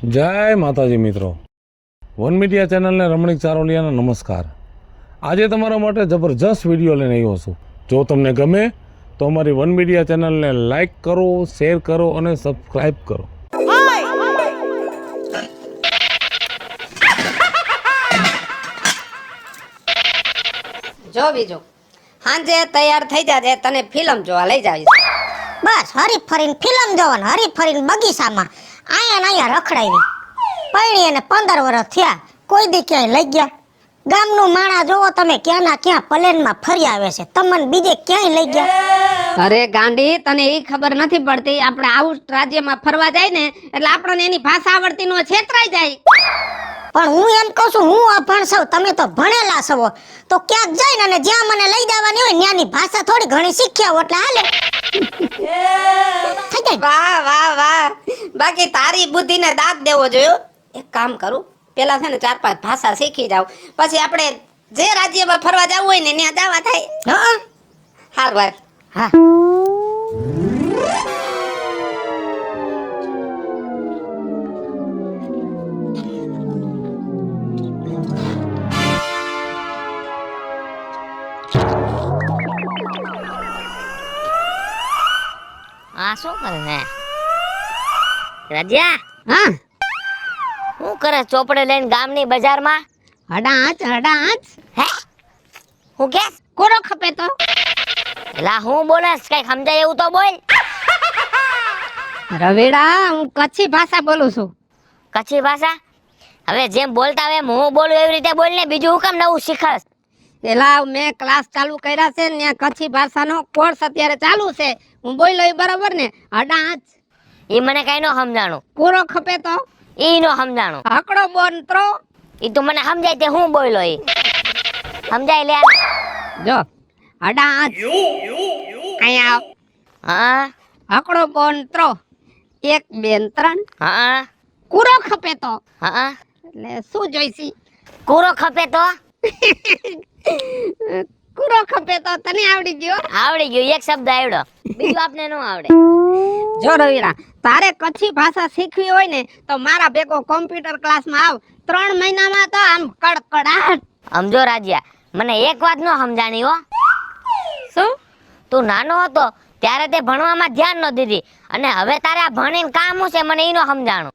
જય માતાજી મિત્રો, વન મીડિયા ચેનલને રમણીક ચારોલિયાના નમસ્કાર। આજે તમારા માટે જબરજસ્ત વિડીયો લઈને આવ્યો છું। જો તમને ગમે તો અમારી વન મીડિયા ચેનલને લાઈક કરો, શેર કરો અને સબસ્ક્રાઈબ કરો। જો બીજું હાંજે તૈયાર થઈ જાજે, તને ફિલ્મ જોવા લઈ જાવીશ। બસ હરી ફરીને ફિલ્મ જોવાનું, હરી ફરીને બગીચામાં અહીંયા રખડાવી પૈણી અને 15 વર્ષ થયા, કોઈ દી ક્યાંય લઈ ગયા? ગામનું માણા જોવો તમે, ક્યાંના ક્યાં પ્લેનમાં ફરી આવે છે, તમને બીજે ક્યાંય લઈ ગયા? અરે ગાંડી, તને એ ખબર નથી પડતી, આપણે આવું રાજ્યમાં ફરવા જાય ને એટલે આપણને એની ભાષા આવડતી નો છેતરાઈ જાય। પણ હું એમ કહું છું, હું અભણ છું, તમે તો ભણેલા છો, તો ક્યાંક જઈને અને જ્યાં મને લઈ જવાની હોય ત્યાંની ભાષા થોડી ઘણી શીખ્યા એટલે હાલે। વાહ વાહ વાહ, બાકી તારી બુદ્ધિને દાંત દેવો જોયો। એક કામ કરું, પેલા છે ને 4-5 ભાષા શીખી જાવ, પછી આપણે જે રાજ્યમાં ફરવા જવું હોય ને ત્યાં જવા થાય। હા હાર વાર હા આ શું કરે છે રાજ્યા? હા, શું કરે ચોપડે લઈને ગામની બજારમાં? હડાચ હે હું કે કોરો ખપે તો એલા હું બોલસ, કઈ સમજાય એવું તો બોલ। રવેડા, હું કચ્છી ભાષા બોલું છું। કચ્છી ભાષા? હવે જેમ બોલતા હોય એમ હું બોલું એવી રીતે બોલ ને, બીજું હું કામ નવું શીખસ? પેલા મેં ક્લાસ ચાલુ કર્યા છે ને, કચ્છી ભાષાનો કોર્સ અત્યારે ચાલુ છે, હું બોલ્યો એ બરાબર ને? હડાચ ઈ મને કઈ નો સમજાણું, કોરો ખપે તો ઈ નો સમજાણું, હકડો બોનત્રો ઈ તું મને સમજાય તે હું બોલ્યો ઈ સમજાય લે। જો હડાચ અહીંયા હા હકડો બોનત્રો 1 2 3 હા કુરો ખપે તો હા એટલે શું જોઈસી? કૂરો ખપે તો કુરો ખપે તો તને આવડી ગયો? આવડી ગયું, એક શબ્દ આવડ્યો, બીજું આપને નો આવડે। જો રવિરા, તારે કચ્છી ભાષા શીખવી હોય ને તો મારા ભેગો કોમ્પ્યુટર ક્લાસમાં આવ, 3 મહિનામાં તો આમ કડકડાટ। સમજો રાજ્યા, મને એક વાત નો સમજાણી હો। શું? તું નાનો હતો ત્યારે તે ભણવામાં ધ્યાન ન દીધી, અને હવે તારે આ ભણીને કામ શું છે મને ઈ નો સમજાણું।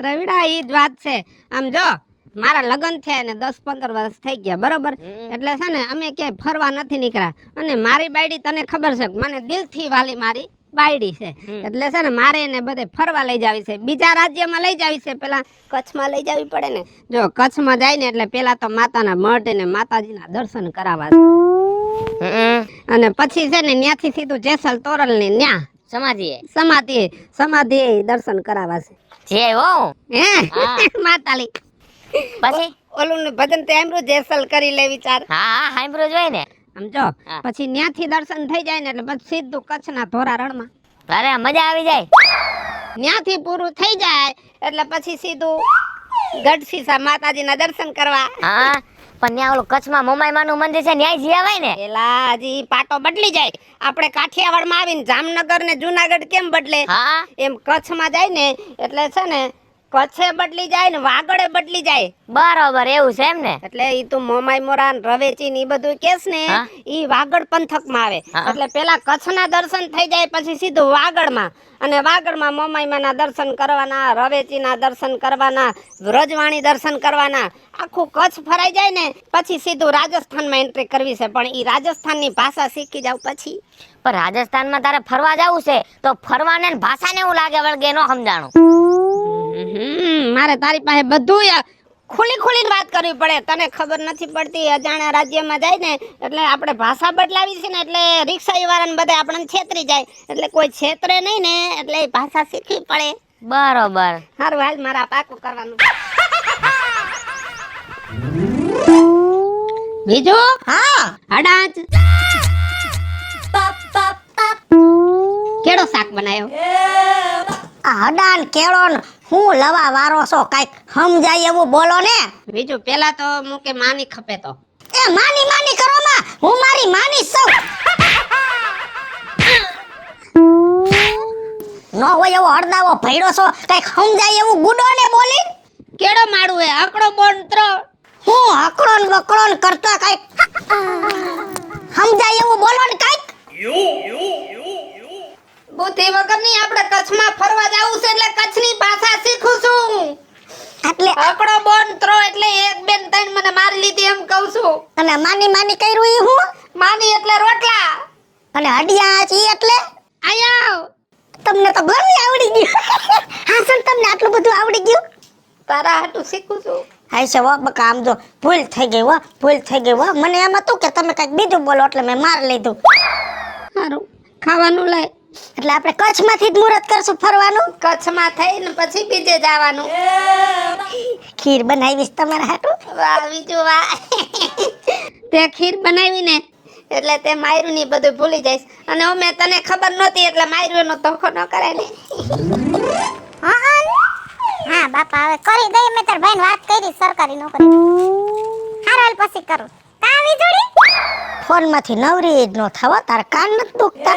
રવિડા, ઈ જ વાત છે। આમ જો મારા લગ્ન થયા ને 10-15 વર્ષ થઈ ગયા, બરોબર? એટલે છે ને અમે ક્યાંય ફરવા નથી નીકળ્યા, અને મારી બાયડી તને ખબર છે, મને દિલથી વાલી મારી બાયડી છે, એટલે છે ને મારે એને બધે ફરવા લઈ જાવી છે, બીજા રાજ્યમાં લઈ જાવી છે, પેલા કચ્છમાં લઈ જાવી પડે ને। જો કચ્છમાં જાય ને એટલે પેલા તો માતાના મઢ ને માતાજીના દર્શન કરાવવા છે, અને પછી છે ને ત્યાંથી સીધું જેસલ તોરલ ને ન્યા સમાધિ દર્શન કરાવવા છે। જે હો હે હા. માતાલી પછી ઓલું ભજન તે એમરું જેસલ કરી લે વિચાર। હા હાંભળ્યું જોઈ ને। સમજો હા. પછી ન્યાથી દર્શન થઈ જાય ને એટલે પછી સીધું કચ્છના ધોરા રણમાં, અરે મજા આવી જાય। ન્યાથી પૂરું થઈ જાય એટલે પછી સીધું ગઢસીસા માતાજીના દર્શન કરવા। હા પણ ત્યાં ઓલું કચ્છમાં મોમાઈમાનું મંદિર છે, ન્યાય જી આવાય ને? એલા હજી પાટો બદલી જાય, આપણે કાઠિયાવાડમાં આવીને જામનગર ને જુનાગઢ કેમ બદલે, હા એમ કચ્છમાં જાય ને એટલે છે ને કચ્છે બદલી જાય ને વાગડે બદલી જાય। બરોબર, એવું છે એમ ને? એટલે ઈ તું મોમાઈ મોરા ને રવેચી ને ઈ બધું કેસ ને, હા. ઈ વાગડ પંથકમાં આવે। હા. એટલે પેલા કચ્છના દર્શન થઈ જાય પછી સીધું વાગડમાં, અને વાગડમાં મોમાઈમાના દર્શન કરવાના, રવેચીના દર્શન કરવાના, વ્રજવાણી દર્શન કરવાના, આખું કચ્છ ફરાઈ જાય ને પછી સીધું રાજસ્થાનમાં એન્ટ્રી કરવી છે, પણ ઈ રાજસ્થાનની ભાષા શીખી જાવ પછી। પણ રાજસ્થાનમાં તારે ફરવા જવું છે તો ફરવાને ને ભાષાને એવું લાગે વળગે નો સમજાણું। મારે તારી પાસે બધું ખુલીને વાત કરવી પડે, તને ખબર નથી પડતી, અજાણ્યા રાજ્યમાં જાય ને એટલે આપણે ભાષા બદલાવી છે ને એટલે રિક્ષા વાળાને બધા આપણને છેતરી જાય, એટલે કોઈ છેતરે નહીં ને એટલે એ ભાષા શીખવી પડે। બરોબર, હારું હાલ, મારા પાકું કરવાનું। બીજું હા હડાચ કેળો શાક બનાવ્યો? આ હડાન કેળો ને હું લવા વારો છો, કાઈક સમજાય એવું બોલો ને। બીજું પેલા તો મુકે માની ખપે તો એ માની કરો માં, હું મારી માની છું। ન હોય એવો હળદાવો ભૈડો છો, કઈક સમજાય એવું ગુડો ને બોલી. કેડો માડું હે આકડો બોંત્ર. હું અકડો ને બકડો ને કરતા કઈક સમજાય એવું બોલો ને કઈક. બુદ્ધિ વગરની આપણે કચ્છમાં ફરવા જાવું છે એટલે કચ્છની ભાષા શીખું છું. એટલે આકડો બોંત્ર એટલે એક બેન તઈને મને મારી લીધી એમ કહું છું. અને માની માની કર્યું ઈ હું, માની એટલે રોટલા. અને હડિયા ઈ એટલે આયા આવ. તમને તો ઘણી આવડી ગયું. હા સર, તમને આટલું બધું આવડી ગયું. તારા હાટું શીખું છું. હાય છે વો બકા, આમ જો ભૂલ થઈ ગઈ હો, ભૂલ થઈ ગઈ હો. મને એમ હતું કે તમે કઈક બીજું બોલો એટલે મેં માર લીધું. સારું ખાવાનું લાય. એટલે આપણે કચ્છમાંથી જ મુહૂર્ત કરશું ફરવાનું. કચ્છમાં થઈને પછી બીજે જવાનું. ખીર બનાવીશ તમારા હાટું. વાહ બીજું વાહ. તે ખીર બનાવી ને એટલે તે માયરું ની બધું ભૂલી જઈશ. અને અમે તને ખબર નહોતી એટલે માયરું નો તોખો ન કરાય ને. હા બાપા, હવે કરી દઈએ. મેં તાર ભાઈને વાત કરી સરકારી નોકરી. હાલ પછી કરું. કા વીજળી ફોનમાંથી નવરી જ નો થવા. તારા કાન નથી દુખતા?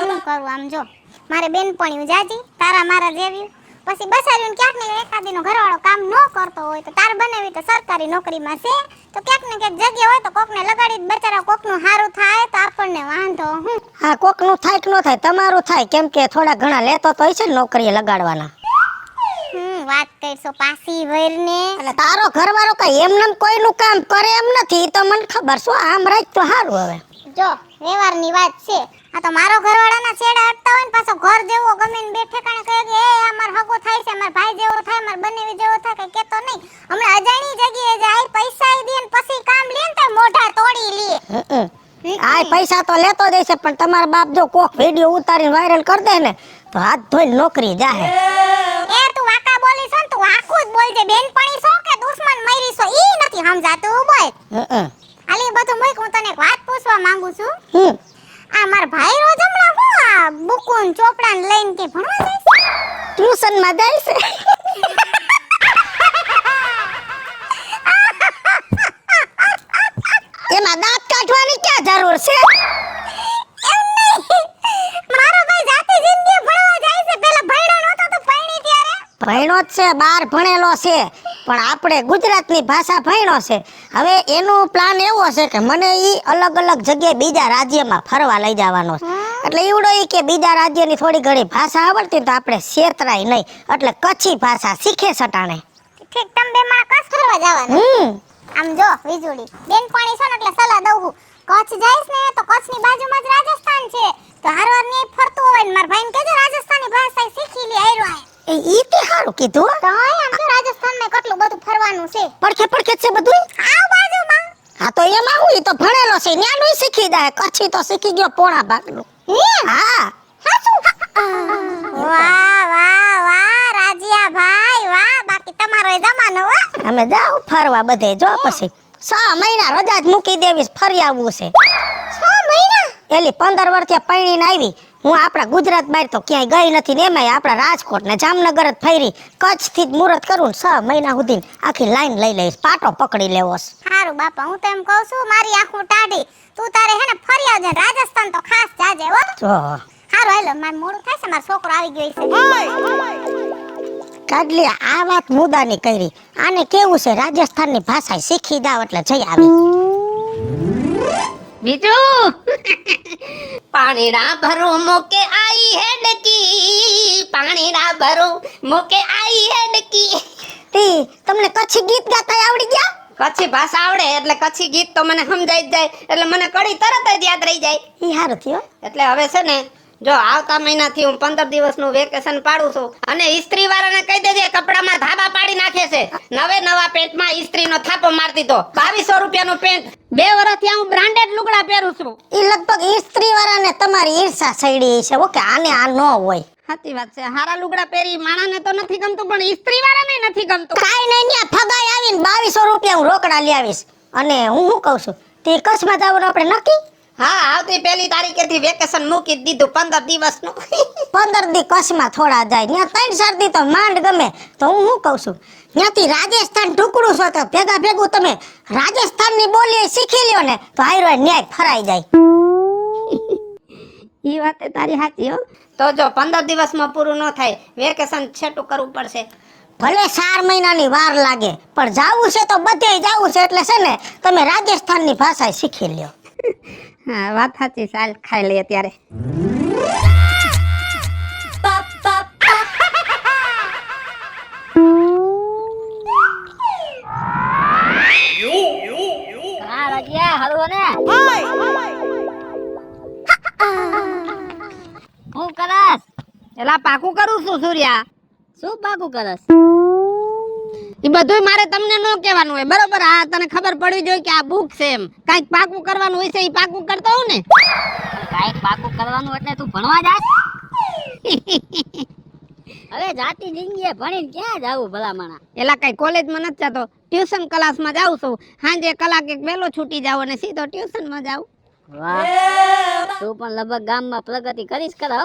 શું કરું આમ જો, મારે બેનપણીઓ જાજી તારા મારા જેવી, પછી બસારીને ક્યાંક ને એકાદીનો ઘરવાળો કામ ન કરતો હોય તો તાર બનાવી તો સરકારી નોકરીમાં છે તો ક્યાંક ને ક્યાંક જગ્યા હોય તો કોકને લગાડી બચારા કોકનું સારું થાય તો આપણને વાંધો હું. હા, કોકનું થાય કે ન થાય, તમારું થાય. કેમ કે થોડા ઘણા લેતો તો હોય છે ને નોકરીએ લગાડવાના. વાત કરશો પાસી વરને. એટલે તારો ઘરવાળો કઈ એમનેમ કોઈનું કામ કરે એમ નથી, ઈ તો મને ખબર. શું આમ રાખ તો સારું. હવે જો વ્યવહારની વાત છે. આ તો મારો ઘરવાળાના છેડા અટતા હોય ને પાછો ઘર જેવો ગમે ને બે ઠેકાણે કહે કે એ અમાર હગો થાય છે, અમાર ભાઈ જેવો થાય, અમાર બનેવી જેવો થાય, કઈ કેતો નહીં. હમણાં અજાણી જગ્યાએ જાય પૈસા દે ને પછી કામ લે ને તો મોઢા તોડી લે. આ પૈસા તો લેતો જ છે, પણ તમારા બાપ જો કોક વિડિયો ઉતારીને વાયરલ કરી દે ને તો હાથ ધોઈને નોકરી જાહે. એ તું વાકા બોલી છો ને, તું આખું જ બોલજે. બેનપણી છો કે દુશ્મન મયરી છો ઈ નથી સમજાતું. બોલ હાલી બધું મૂક. હું તને એક વાત પૂછવા માંગુ છું. આ માર ભાઈ રોજ હમણાં હું આ બુકુન ચોપડા ને લઈને કે ભણવા જાય છે? ટ્યુશન માં જાય છે. એમાં દાંત કાઢવાની ક્યાં જરૂર છે? મારો ભાઈ જાતે જિંદગી ભણવા જાય છે. પેલા ભણ્યો નહોતો તો ભણી ત્યારે. ભણ્યો જ છે, 12 ભણેલો છે, પણ આપણે ગુજરાતની ભાષા ભણ્યો છે. હવે એનો પ્લાન એવો છે કે મને ઈ અલગ અલગ જગ્યાએ બીજા રાજ્યમાં ફરવા લઈ જવાનો છે. એટલે ઈવડો ઈ કે બીજા રાજ્યની થોડી ઘણી ભાષા આવડતી તો આપણે છેતરાય નહીં, એટલે કચ્છી ભાષા શીખે સટાણે. ઠીક, તમે બે માં કચ્છ ફરવા જવાના. આમ જો વીજળી બેનપણી છે ને એટલે સલાહ દઉં છું. કચ્છ જઈશ ને તો કચ્છની બાજુમાં જ રાજસ્થાન છે, તો હારવાર ને ફરતું હોય ને મારા ભાઈને કહેજે રાજસ્થાની ભાષા શીખી લે. આયરો ઈ તે સારું કીધું. તો આમ તો રાજસ્થાનમાં કેટલું બધું ફરવાનું છે. પડખે છે બધું. આવ બાજુમાં. હા તો એમાં હું ઈ તો ભણેલો છે, ન્યાનું શીખી જાય. કચ્છી તો શીખી ગયો પોણા ભાગનું. હા વાહ વાહ વાહ રાજીયા ભાઈ વાહ. બાકી તમારો એ જમાનો હો. અમે જાવ ફરવા બધે. જો પછી 6 મહિના રજા જ મૂકી દેવી, ફરી આવવું છે. 6 મહિના? એલી 15 વર્ષથી પૈણીને આવી. હું આપણા ગુજરાત બહાર તો ક્યાંય ગઈ નથી ને એમાંય આપણા રાજકોટ ને જામનગર જ ફરી. કચ્છથી જ મુહૂર્ત કરું ને 6 મહિના સુધી આખી લાઈન લઈ લઈશ, પાટો પકડી લેવો. સારું બાપા, હું તો એમ કહું છું મારી આંખું ટાઢી. તું તારે હે ને ફરી આવજે રાજસ્થાન તો ખાસ જાજે હો. જો સારું હાલો, મારે મોડું થાય છે, મારો છોકરો આવી ગયો છે. કાઢલી આ વાત મુદ્દાની કરી. આને કેવું છે રાજસ્થાનની ભાષા શીખી જાવ એટલે જઈ આવી. બીજું પાણી ના ભરો મોકે આઈ હેડકી, પાણી ના ભરો મોકે આઈ હેડકી. તી તમને કચ્છી ગીત ગાતા આવડી ગયા? કચ્છી ભાષા આવડે એટલે કચ્છી ગીત તો મને સમજાઈ જ જાય, એટલે મને કડી તરત જ યાદ રહી જાય. ઈ હારું થયો. એટલે હવે છે ને જો આવતા મહિનાથી હું 15 દિવસનું વેકેશન પાડું છું, અને ઇસ્ત્રી વાળાને કહી દેજે કપડામાં ધાબા પાડી નાખે છે. નવા પેન્ટમાં ઇસ્ત્રીનો થાપો મારી દીધો. 2200 રૂપિયાનું પેન્ટ. 2 વર્ષથી હું બ્રાન્ડેડ લુગડા પહેરું છું. ઈ લગભગ ઇસ્ત્રી વાળાને તમારી ઈર્ષા સડી છે. ઓકે, આને આ ન હોય. સાચી વાત છે. હારા લુગડા પહેરી માણાને તો નથી ગમતું, પણ ઇસ્ત્રી વાળાને નથી ગમતું. કાઈ નહીં, ન્યા ફગાઈ આવીને 2200 રૂપિયા હું રોકડા લઈ આવીશ. અને હું શું કહું છું, તે કચ્છમાં જવાનું આપણે નક્કી. હા, આવતી 1 તારીખેથી વેકેશન મૂકી જ દીધું 15 દિવસનું. 15 દી કચ્છમાં થોડા જાય, ત્યાં 3-4 દી તો માંડ ગમે. તો હું શું કહું છું, ત્યાંથી રાજસ્થાન ઢુકડું છો તો ભેગું તમે રાજસ્થાનની બોલી શીખી લ્યો ને તો હાયરો ન્યાય ફરાઈ જાય. ઈ વાત એ તારી સાચી હો. તો જો 15 દિવસમાં પૂરું ન થાય, વેકેશન છેટું કરવું પડશે. ભલે 4 મહિનાની વાર લાગે પણ જાવું છે તો બધે જાવું છે, એટલે છે ને તમે રાજસ્થાનની ભાષા શીખી લ્યો. હા વાત સાચી, ચાલ ખાઈ લઈએ ત્યારે. હા રજિયા હળવો ને હું કરસ એલા પાકું કરું છું સૂર્યા. શું પાકું કરસ ઈ બધું મારે તમને ન કહેવાનું હોય, બરોબર? આ તને ખબર પડવી જોઈએ કે આ બુક છે એમ. કાંઈક પાકું કરવાનું હોય છે, ઈ પાકું કરતો હું ને. કાંઈક પાકું કરવાનું એટલે તું ભણવા જાસ હવે જાતી જિંદગીએ ભણીને ક્યાં જાવું ભલા માણા એલા કઈ કોલેજમાં નથી જતો, ટ્યુશન ક્લાસમાં જાઉં છું. સાંજે કલાક એક વહેલો છૂટી જાવ અને સીધો ટ્યુશનમાં જાવ. વાહ તું પણ લગભગ ગામમાં પ્રગતિ કરીશ કરો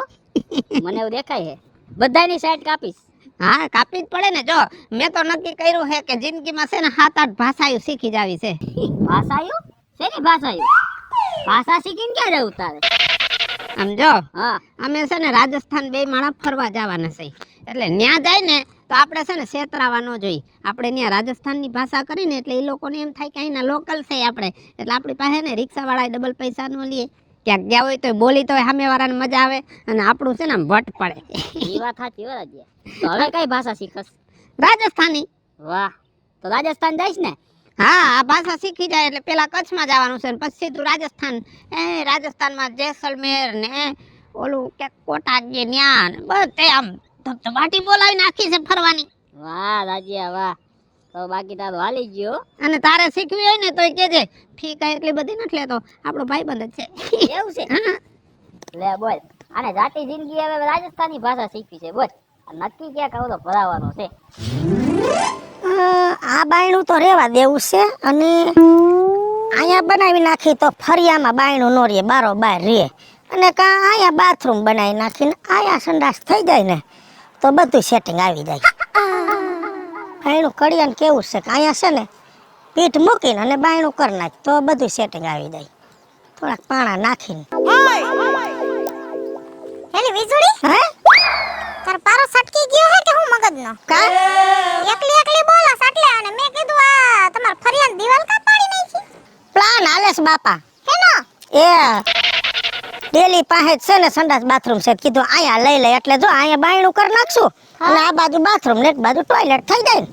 મને એવું દેખાય છે બધાની સાઈડ કાપીશ હા કાપી જ પડે ને. જો મેં તો નક્કી કર્યું છે કે જિંદગીમાં છે ને 7-8 ભાષાઓ શીખી જાવી છે. ભાષાયું શેની ભાષાયું ભાષા શીખીને ક્યાં જવું તારે આમ જો હા અમે છે ને રાજસ્થાન 2 માણા ફરવા જવાના છે, એટલે ન્યા જાય ને તો આપણે છે ને છેતરાવા ન જોઈએ. આપણે ત્યાં રાજસ્થાનની ભાષા કરીને એટલે એ લોકોને એમ થાય કે અહીંના લોકલ છે આપણે, એટલે આપણી પાસે ને રિક્ષાવાળા ડબલ પૈસા ન લે. ક્યાંક ગયા હોય તો બોલી તો સામેવાળાને મજા આવે અને આપણું છે ને આમ વટ પડે. એ વાત સાચી વરાજ્યા તો હવે કઈ ભાષા શીખસ રાજસ્થાની. વાહ તો રાજસ્થાન જઈશ ને હા આ ભાષા શીખી જાય એટલે પેલા કચ્છમાં જવાનું છે ને પછી સીધું રાજસ્થાન. રાજસ્થાનમાં જેસલમેર ને ઓલું ક્યાંક કોટા જે ન્યા ને બધે આમ ધબધબાટી બોલાવી નાખી છે ફરવાની. વાહ રાજ્યા વાહ તો બાકી તારું હાલી ગયો અને તારે શીખવી હોય ને તોય કેજે, ફી કઈ એટલી બધી નથી લેતો, આપણો ભાઈબંધ જ છે. એવું છે હા લે બોલ અને જાતી જિંદગી હવે રાજસ્થાની ભાષા શીખવી છે બોલ નક્કી ક્યાં કહું તો ભરાવાનો છે આ બાયણું તો રેવા દેવું છે, અને અહીંયા બનાવી નાખી તો ફરિયામાં બાયણું નો રે, બારોબાર રે. અને કાં અહીંયા બાથરૂમ બનાવી નાખીને અહીંયા સંડાસ થઈ જાય ને તો બધું સેટિંગ આવી જાય. બાયણું કડિયાને કેવું છે કે અહીંયા છે ને પીઠ મૂકીને અને બાયણું કરી નાખ તો બધું સેટિંગ આવી જાય. થોડાક પાણા નાખીને. હેલી વીજળી હે તાર પારો સટકી ગયો હે કે હું મગજનો કા એકલી બોલો સટલે અને મેં કીધું આ તમાર ફરિયાની દીવાલ કા પાડી નાખી પ્લાન હાલે છે બાપા. હેનો એ ડેલી પાસે જ છે ને સંડાસ બાથરૂમ છે, કીધું અહીંયા લઈ લે એટલે જો અહીંયા બાયણું કરી નાખશું અને આ બાજુ બાથરૂમ ને એક બાજુ ટોયલેટ થઈ જાય ને.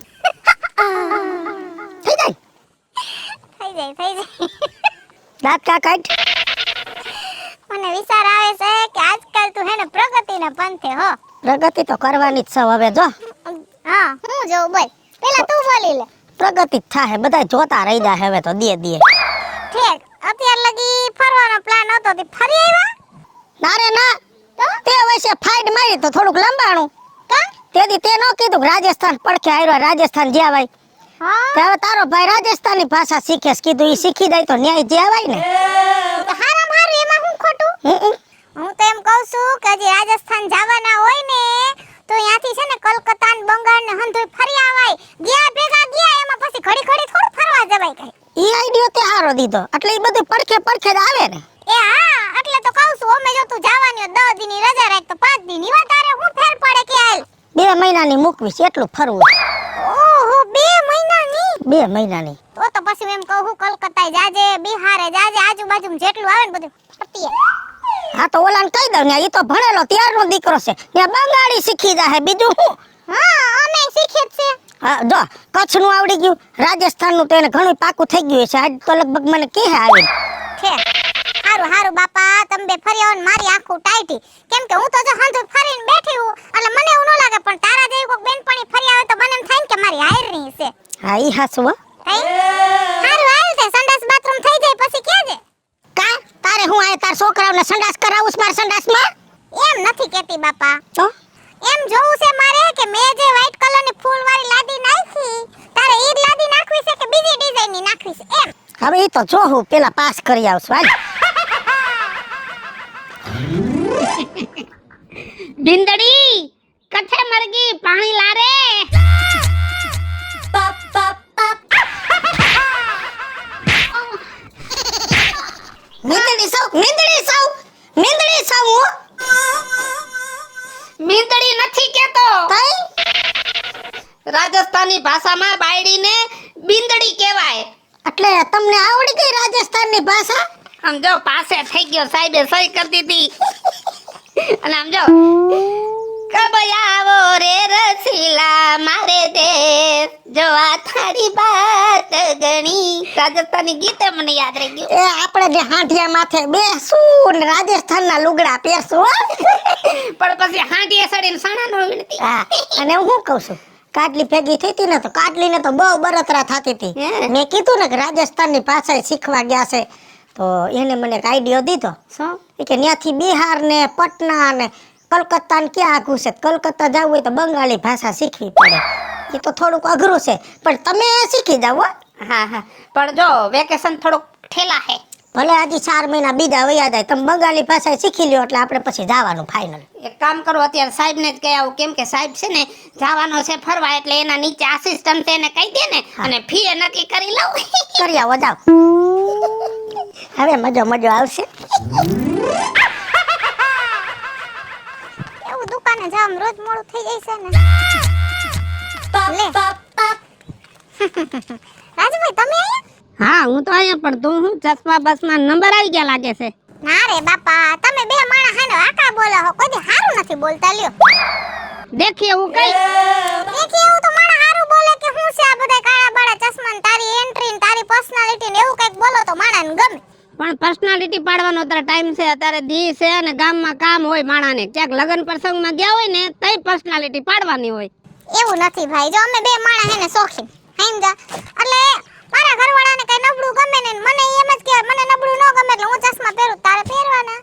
થઈ જાય થઈ જાય દાંત કા કાઢ. મને વિચાર આવે છે કે આજકાલ તું હે ને પ્રગતિના પંથે હો. પ્રગતિ તો કરવાની જ છે હવે. જો હા હું જોઉં બોલ પેલા તું બોલી લે. પ્રગતિ જ થાય, બધા જોતા રહી જાય હવે તો દે ઠીક અત્યાર લગી ફરવાનો પ્લાન હતો તે ફરી આવ્યા નારે ના તો તે વચ્ચે ફાઈડ મારી તો થોડુંક લંબાણું. કા તેથી તે ન કીધું કે રાજસ્થાન પડખે આવ્યો રાજસ્થાન જ્યાં હા ભાઈ હવે તારો ભાઈ રાજસ્થાની ભાષા શીખે છે, કીધું એ શીખી જાય તો ન્યાય જ્યાં ને. તો હારામ હારું એમાં હું ખોટું હું તો એમ કહું છું કે હજી રાજસ્થાન જવાના હોય ને તો અહીંયાથી છે ને કલકત્તા ને બંગાળ ને હંધોઈ ફરી આવાય. ગયા ભેગા ગયા એમાં પછી ઘડી થોડું ફરવા જવાય કઈ. ઈ આઈડિયો તે હારો દીધો એટલે એ બધું પડખે જ આવે ને. એ હા એટલે તો કહું છું અમે જો તું જવાની 10 દીની રજા રાખ તો 5 દીની વધારે હું ફેર પડે કે હાલ 2 મહિનાની મૂકવીશ એટલું ફરવું. ઓહો 2 મહિનાની 2 મહિનાની તો પછી એમ કહું હું કલકત્તા જાજે બિહારે જાજે આજુબાજુ જેટલું આવે ને બધું ફટીએ. હા તો ઓલાને કહી દઉં ને, એ તો ભણેલો ત્યારનો દીકરો છે, ત્યાં બંગાળી શીખી જાય બીજું શું. હા અમે શીખે જ છે. હા જો કચ્છનું આવડી ગયું, રાજસ્થાનનું તો એને ઘણું પાકું થઈ ગયું છે. આજ તો લગભગ મને કહે આવી છે હારું બાપા તમે બે ફરી આવો ને મારી આખું ટાઈટી કેમ કે હું તો જો હાંધો ફરીને બેઠી હું એટલે મને એવું ન લાગે પણ તારા જેવી કોક બેનપણી ફરી આવે તો મને એમ થાય કે મારી હાયરની છે. હા ઈ હાસું હો. હારું હાલ તે સંડાસ બાથરૂમ થઈ જાય પછી ક્યાં છે કા તારે હું આ તાર છોકરાઓને સંડાસ કરાવું માર સંડાસમાં એમ નથી કેતી બાપા. તો એમ જોવું છે મારે કે મેં જે વ્હાઈટ કલરની ફૂલવાળી લાદી નાખી તારે ઈ જ લાદી નાખવી છે કે બીજી ડિઝાઇનની નાખવી છે એમ. હવે ઈ તો જો હું પેલા પાસ કરી આવશું હાલ. ભીંદડી કઠે મરગી પાણી લારે. મીંદડી સૌ મીંદડી છું હું. મીંદડી નથી કેતો, તઈ રાજસ્થાની ભાષામાં બાયડીને બિંદડી કહેવાય. એટલે તમને આવડી ગઈ રાજસ્થાનની ભાષા? આમ જો પાસે થઈ ગયો, સાહેબે સહી કરી દીધી. અને આમ જો કબ આવો રે રસીલા મારે દેશ જો આ થારી બાત ગણી. રાજસ્થાની ગીતે મને યાદ રહી ગયું. એ આપણે જે હાંઠિયા માથે બેસું ને રાજસ્થાનના લુગડા પહેરશું હો. પણ પછી હાંડીએ સડીને સણાનો વીણતી. હા, અને હું શું કહું છું, કાટલી ભેગી થઈ હતી ને તો કાટલીને તો બહુ બળતરા થતી હતી. હે? મેં કીધું ને કે રાજસ્થાનની ભાષા શીખવા ગયા છે, તો એને મને એક આઈડિયો દીધો શું? કે ત્યાંથી બિહાર ને પટના ને કલકત્તા ને ક્યાં આઘું છે, કલકત્તા જવું હોય તો બંગાળી ભાષા શીખવી પડે. એ તો થોડુંક અઘરું છે, પણ તમે શીખી જાવ હો. હા હા, પણ જો વેકેશન થોડુંક ઠેલા હે. ભલે હજી 4 મહિના બીજા વયા જાય, તમે બંગાળી ભાષા શીખી લ્યો એટલે આપણે પછી જવાનું ફાઇનલ. એક કામ કરો, અત્યારે સાહેબને જ કહી આવું, કેમ કે સાહેબ છે ને જવાનો છે ફરવા, એટલે એના નીચે આસિસ્ટન્ટ એને કહી દે ને, અને ફી એ નક્કી કરી લઉં. કરી આવો, જાવ. હવે મજો મજો આવશે. એવું દુકાને જવામાં રોજ મોડું થઈ જાય છે ને. લે. રાજુભાઈ તમે આયા? હા, હું તો અહીંયા, પણ તું હું ચશ્મા બસમાં નંબર આવી ગયા લાગે છે. ના રે બાપા, તમે બે માણસ હાનો આકા બોલો હો, કોઈ દી હારું નથી બોલતા લ્યો. દેખી એવું કઈ દેખી એવું તો માણસ હારું બોલે કે હું છે આ બધા કાળા બાળા ચશ્મા ને તારી એન્ટ્રી ને તારી પર્સનાલિટી ને એવું કઈક બોલો તો માણસને ગમે. પણ પર્સનાલિટી પાડવાનો અત્યારે ટાઈમ છે, અત્યારે દી છે અને ગામમાં કામ હોય માણાને, ક્યાંક લગ્ન પ્રસંગમાં ગયા હોય ને તઈ પર્સનાલિટી પાડવાની હોય. એવું નથી ભાઈ, જો અમે બે માણસ હેને શોખીન સમજા, એટલે મારા ઘરવાળાને કઈ નબળું ગમે ને મને એમ જ કે મને નબળું ન ગમે એટલે હું ચશ્મા પહેરું, તારે પહેરવાના.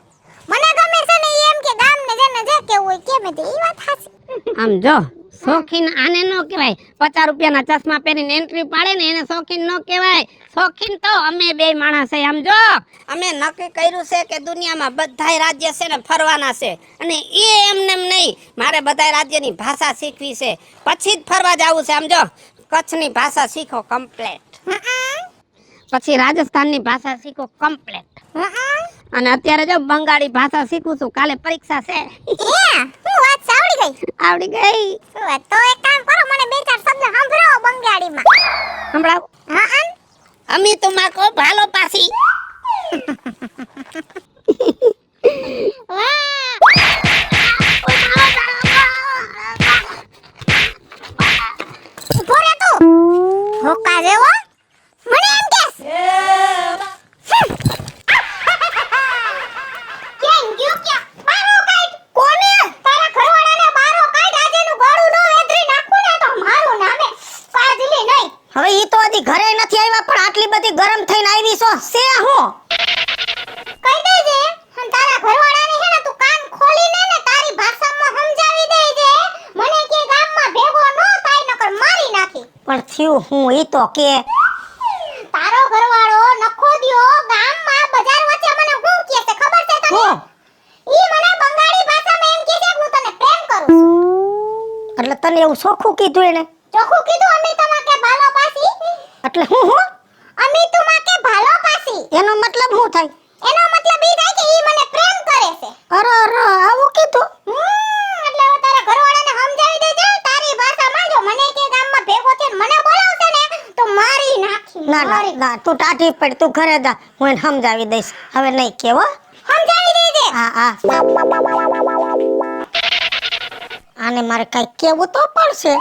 મને ગમે છે ને ઈ એમ કે ગામ ને જેને જે કેવું હોય કેમે તે ઈ વાત સાચી. આમ જો શોખીન આને ન કહેવાય, 50 રૂપિયાના ચશ્મા પહેરીને એન્ટ્રી પાડે ને એને શોખીન ન કહેવાય. શોખીન તો અમે બે માણસ છે. આમ જો અમે નક્કી કર્યું છે કે દુનિયામાં બધાય રાજ્ય છે ને ફરવાના છે, અને એ એમને એમ નહીં, મારે બધાય રાજ્યની ભાષા શીખવી છે, પછી જ ફરવા જવું છે. આમ જો કચ્છની ભાષા શીખો કમ્પ્લીટ, પછી રાજસ્થાનની ભાષા શીખો કમ્પ્લીટ, અને અત્યારે જો બંગાળી ભાષા શીખું છું, કાલે પરીક્ષા છે. હું વાત સાવડી ગઈ. આવડી ગઈ. શું વાત? તો એક કામ કરો, મને બે ચાર શબ્દ સંભળાવો બંગાળીમાં. સંભળાવ. હા અમી તુમાકો ભાલો પાસી. ઉભો રે તું. હોકા જેવો મને એમ કેસ. કેમ ગયો ક્યાં? બારો કાઢ. કોને? તારા ઘરવાળાને બારો કાઢ. આજેનું ગળું નો વેદરી નાખું ને તો મારું નામે કાજલી નહીં. હવે ઈ તો હજી ઘરે નથી આવ્યા, પણ આટલી બધી ગરમ થઈને આવી છો સે હું? કહી દેજે, અને તારા ઘરવાળાને હે ને તું કાન ખોલીને ને તારી ભાષામાં સમજાવી દેજે. મને કે ગામમાં ભેગો નો થાય નકર મારી નાખી. પણ થયું હું ઈ તો કે તારો ઘરવાળો નખો દ્યો ગામમાં બજાર વચ્ચે મને હું કહે છે ખબર છે તને? હું ઈ મને બંગાળી ભાષામાં એમ કહે છે કે હું તને પ્રેમ કરું છું. એટલે તને એવું ચોખ્ખું કીધું એને? ચોખ્ખું કીધું અમી તમા કે ભાલો પાસી. એટલે હું અમી તુમા કે ભાલો પાસી. એનો મતલબ શું થાય? એનો મતલબ ઈ થાય કે ઈ મને પ્રેમ કરે છે. અરે અરે આવું કીધું? એટલે હવે તારા ઘરવાળાને સમજાવી દેજે તારી ભાષામાં. જો મને કે ગામમાં ભેગો થઈને મને બોલાવશે ને તો મારી નાખી. ના ના ના, તું ટાઢી પડ, તું ઘરે જા, હું એને સમજાવી દઈશ. હવે નહીં કેવો. સમજાવી દેજે. હા હા, આને મારે કઈ કેવું તો પડશે,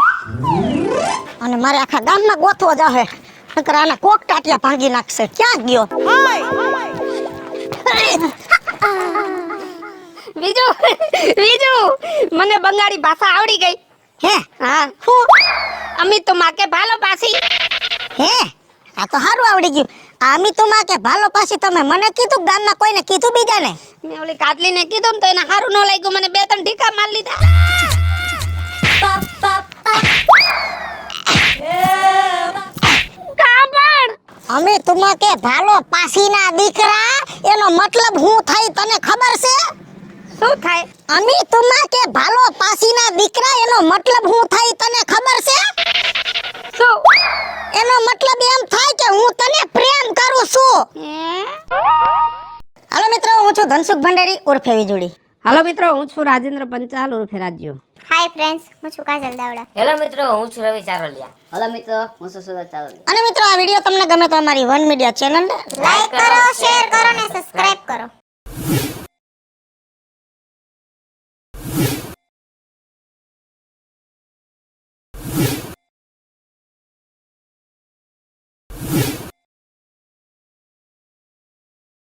અને મારે આખા ગામમાં ગોતવો જાહે, નકર આના કોક ટાટિયા ભાંગી નાખશે. ક્યાં ગયો? બીજું બીજું મને બંગાળી ભાષા આવડી ગઈ. હે હા, હું અમી તુમા કે ભાલો પાસી. હે આ તો સારું આવડી ગયું. આમી તો માં કે ભાલો પાછી તમે મને કીધું, ગામમાં કોઈને કીધું બીજાને? મેં ઓલી કાટલીને કીધું ને તો એને સારું ન લાગ્યું, મને 2-3 ઢીકા માર લીધા. કાપડ અમે તુમા કે ભાલો પાસીના દીકરા, એનો મતલબ હું થાય તને ખબર છે? શું થાય? અમે તુમા કે ભાલો પાસીના દીકરા, એનો મતલબ હું થાય તને ખબર છે? શું? એનો મતલબ એમ થાય કે હું તને પ્રેમ કરું છું. હાલો મિત્રો, હું છું ધનસુખ ભંડેરી ઉર્ફે વીજળી. હાલો મિત્રો, હું છું રાજેન્દ્ર પંચાલ ઉર્ફે રાજ્યો. હાય ફ્રેન્ડ્સ, હું છું કાજલ દાવડા. હેલો મિત્રો, હું છું રવિ ચારોલિયા. હલો મિત્રો, હું છું સુરત ચાવડા. અને મિત્રો, આ વિડીયો તમને ગમે તો અમારી વન મીડિયા ચેનલને લાઈક કરો, શેર કરો ને સબસ્ક્રાઇબ કરો.